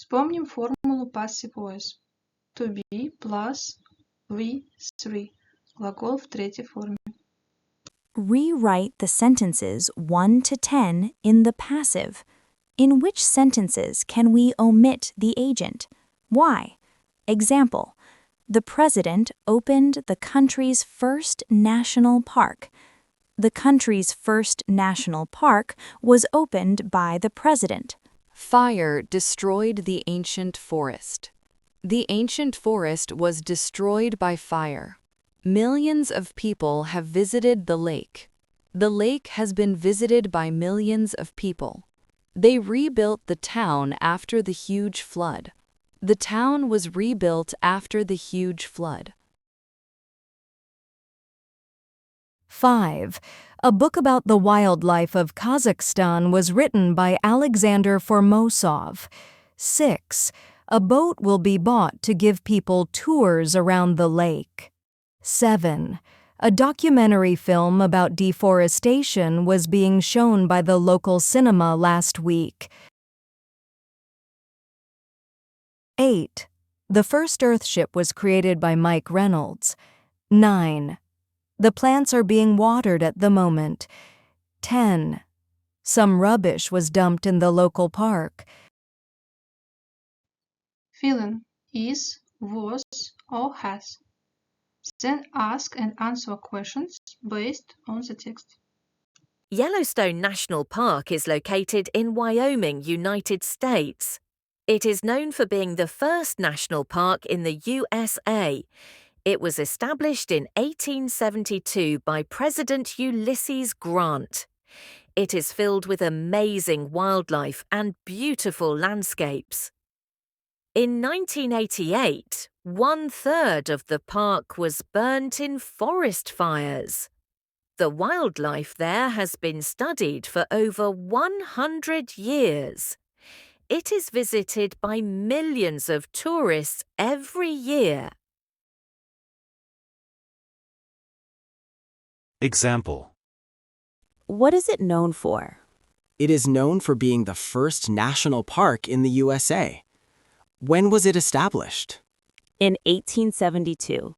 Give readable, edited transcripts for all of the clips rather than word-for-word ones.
Вспомним формулу passive voice. To be plus we3. Глагол в третьей форме. Rewrite the sentences 1 to 10 in the passive. In which sentences can we omit the agent? Why? Example: The president opened the country's first national park. The country's first national park was opened by the president. Fire destroyed the ancient forest. The ancient forest was destroyed by fire. Millions of people have visited the lake. The lake has been visited by millions of people. They rebuilt the town after the huge flood. The town was rebuilt after the huge flood. 5. A book about the wildlife of Kazakhstan was written by Alexander Formosov. 6. A boat will be bought to give people tours around the lake. 7. A documentary film about deforestation was being shown by the local cinema last week. 8. The first Earthship was created by Mike Reynolds. 9. The plants are being watered at the moment. 10. Some rubbish was dumped in the local park. Fill in is, was, or has. Then ask and answer questions based on the text. Yellowstone National Park is located in Wyoming, United States. It is known for being the first national park in the USA. It was established in 1872 by President Ulysses Grant. It is filled with amazing wildlife and beautiful landscapes. In 1988, 1/3 of the park was burnt in forest fires. The wildlife there has been studied for over 100 years. It is visited by millions of tourists every year. Example: What is it known for? It is known for being the first national park in the USA. When was it established? In 1872.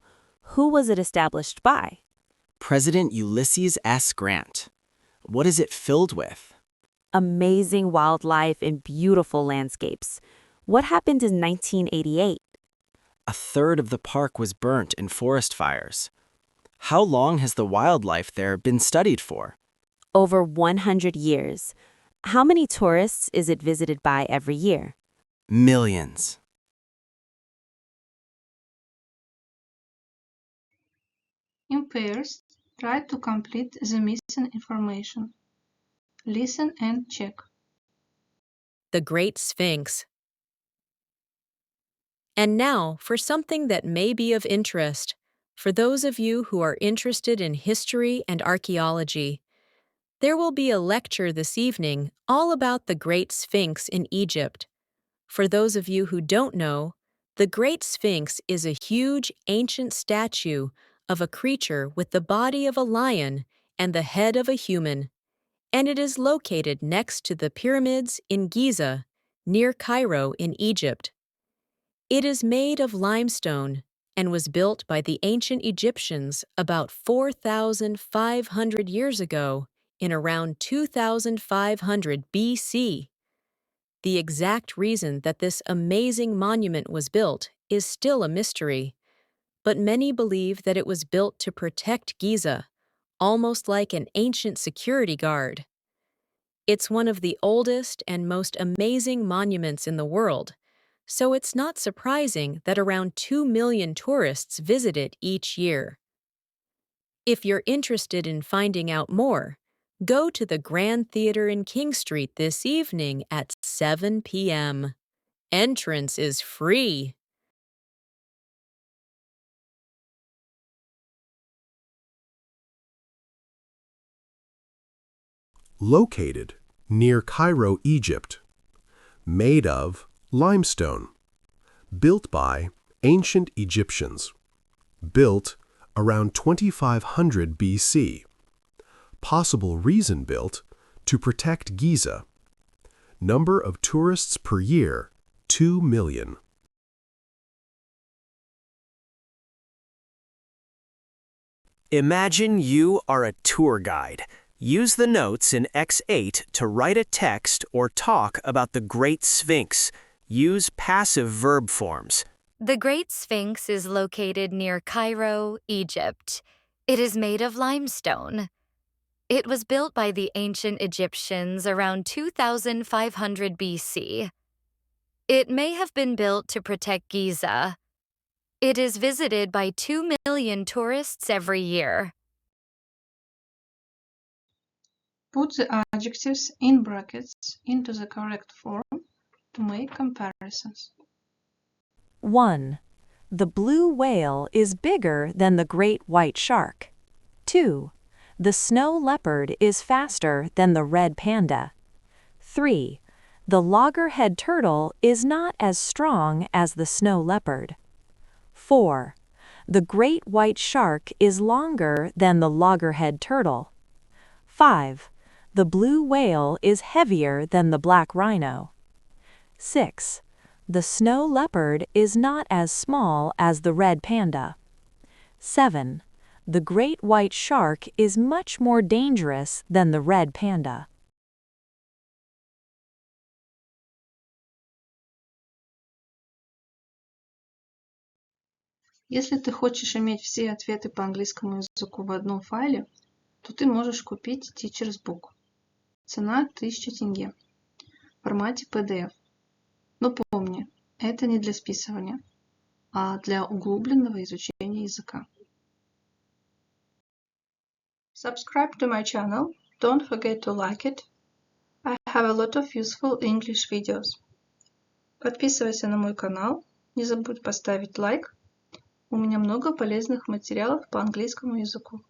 Who was it established by? President Ulysses S. Grant. What is it filled with? Amazing wildlife and beautiful landscapes. What happened in 1988? 1/3 of the park was burnt in forest fires. How long has the wildlife there been studied for? Over 100 years. How many tourists is it visited by every year? Millions. In pairs, try to complete the missing information. Listen and check. The Great Sphinx. And now for something that may be of interest for those of you who are interested in history and archaeology. There will be a lecture this evening all about the Great Sphinx in Egypt. For those of you who don't know, the Great Sphinx is a huge ancient statue of a creature with the body of a lion and the head of a human, and it is located next to the pyramids in Giza, near Cairo in Egypt. It is made of limestone and was built by the ancient Egyptians about 4,500 years ago in around 2500 BC. The exact reason that this amazing monument was built is still a mystery, but many believe that it was built to protect Giza, almost like an ancient security guard. It's one of the oldest and most amazing monuments in the world, so it's not surprising that around 2 million tourists visit it each year. If you're interested in finding out more, go to the Grand Theater in King Street this evening at 7 p.m. Entrance is free. Located near Cairo, Egypt. Made of limestone. Built by ancient Egyptians. Built around 2500 BC. Possible reason built to protect Giza. Number of tourists per year, 2 million. Imagine you are a tour guide. Use the notes in X8 to write a text or talk about the Great Sphinx. Use passive verb forms. The Great Sphinx is located near Cairo, Egypt. It is made of limestone. It was built by the ancient Egyptians around 2500 BC. It may have been built to protect Giza. It is visited by 2 million tourists every year. Put the adjectives in brackets into the correct form to make comparisons. 1. The blue whale is bigger than the great white shark. 2. The snow leopard is faster than the red panda. 3. The loggerhead turtle is not as strong as the snow leopard. 4. The great white shark is longer than the loggerhead turtle. 5. The blue whale is heavier than the black rhino. 6. The snow leopard is not as small as the red panda. 7. The great white shark is much more dangerous than the red panda. Если ты хочешь иметь все ответы по английскому языку в одном файле, то ты можешь купить Teacher's Book. Цена 1000 тенге. В формате PDF. Но помни, это не для списывания, а для углубленного изучения языка. Subscribe to my channel. Don't forget to like it. I have a lot of useful English videos. Подписывайся на мой канал. Не забудь поставить лайк. У меня много полезных материалов по английскому языку.